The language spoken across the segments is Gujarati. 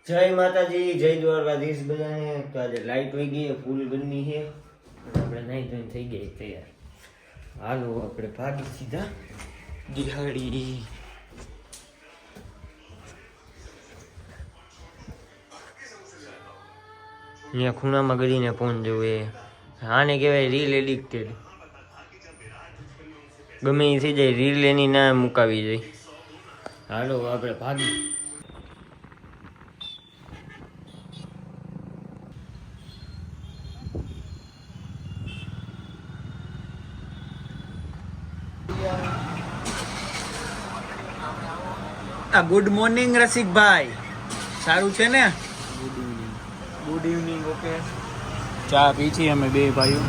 જય માતાજી, જય દ્વારકાધીશ બધાને. તો આજે લાઈટ વહી ગઈ, ફૂલ ગરમી છે. આપણે નાઈ ધોઈને થઈ ગઈ તૈયાર. હાલો આપણે ભાગી સીધા દિહાડી. અહીંયા ખૂણામાં ગળીને ફોન જોવે. આને કહેવાય રીલ એડિક્ટેડ. ગમે એ થઈ જાય, રીલ એની ના મુકાવી જાય. હાલો આપણે ભાગી. ગુડ મોર્નિંગ રસિકભાઈ, સારું છે ને? Good evening. ઓકે, ચા પી છીએ અમે બે ભાઈઓ.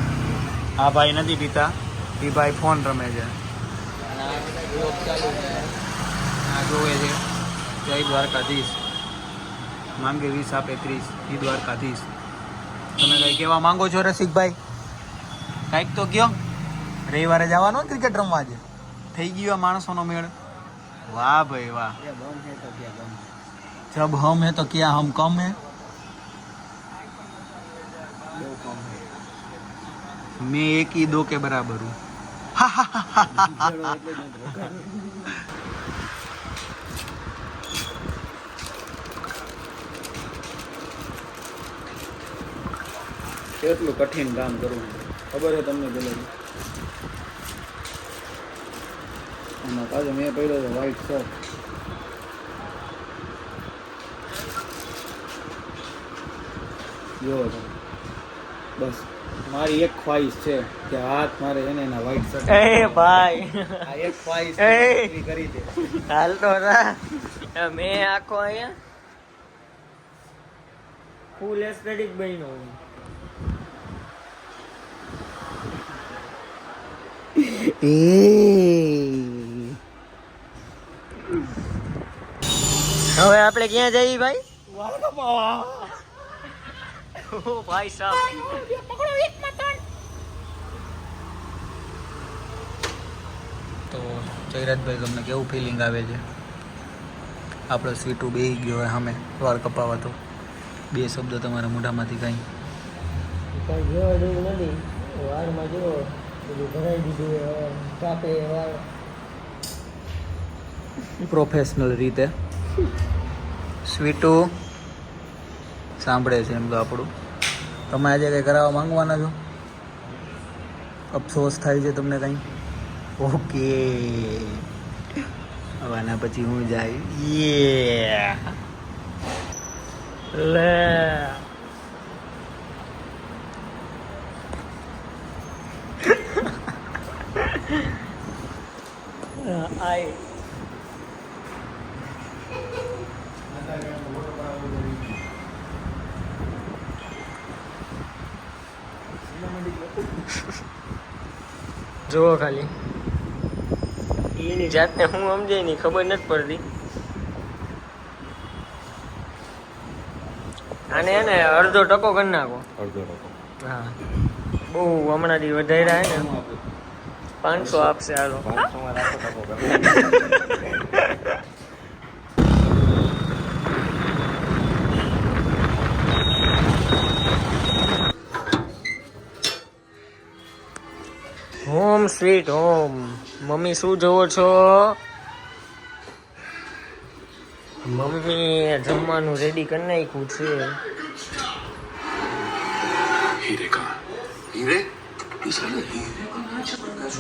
આ ભાઈ નથી પીતા, એ ભાઈ ફોન રમે છે. આ જોવે છે. જય દ્વારકાધીશ. માંગે 20 આપે 30. જય દ્વારકાધીશ. તમે કઈ કહેવા માંગો છો રસિકભાઈ? કાંઈક તો કયો. રવિવારે જવાનો ક્રિકેટ રમવા છે. થઈ ગયો માણસોનો મેળ. वाह भाई वाह. जब हम है तो क्या हम कम है? मैं एक ही दो के बराबर हूँ. કેટલું કઠિન કામ કરવું ખબર છે તમને? પેલા એમાં પાછો મેં પહેર્યો હતો વ્હાઈટ શર્ટ. જો બસ મારી એક ખ્વાહિશ છે કે હાથ મારે એને એના વ્હાઈટ શર્ટ. એ ભાઈ, આ એક ખ્વાહિશ પૂરી કરી દે. હાલ તો રા. મેં આખો અહીંયા ફૂલ એસ્થેટિક બન્યો. હવે આપણે ક્યાં જઈએ ભાઈ? ઓ ભાઈ સાહેબ, તો જયરાજભાઈ તમને કેવું ફિલિંગ આવે છે? આપણો સ્વીટું બેહી ગયો હોય સામે વાળ કપાવા. તો બે શબ્દ તમારા મોઢામાંથી કાંઈ કઈ જેવા જેવું નથી. વાળમાં જો બધું ભરાઈ દીધું, કાપે વાળ પ્રોફેશનલ રીતે. સ્વીટું સાંભળે છે એમ તો આપણું. તમે આજે કંઈ કરાવવા માંગવાના છો? અફસોસ થાય છે તમને કંઈ? ઓકે, હવાના પછી હું જાય. યે લે. આય જુઓ ખાલી એની જાતને હું સમજાય નહીં, ખબર નથી પડતી. આને એને અડધો ટકો કરી નાખો. હા, બહુ હમણાં થી વધાર્યા હે ને. 500 આપશે. હાલો, હોમ સ્વીટ હોમ. મમ્મી શું જોવો છો? મમ્મી જમવાનું રેડી કરી નાખ્યું છે.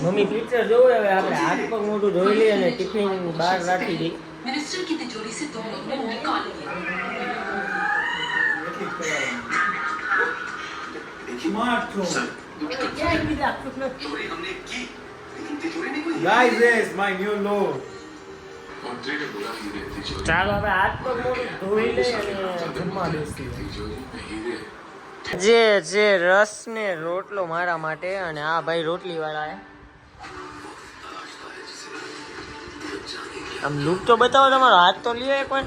મમ્મી પિક્ચર જોવે. હવે આપણે હાથ પગ મોટું ધોઈ લઈએ અને ટિફિન બહાર રાખી દઈએ. Guys, this my new logo. ચાલો હવે હાથ પગ મોટું ધોઈ લઈએ અને જમવા બેસીએ. જે જે રસ ને રોટલો મારા માટે, અને આ ભાઈ રોટલી વાળા. આમ લુક તો બતાવો તમારો. હાથ તો લ્યો એક વાર.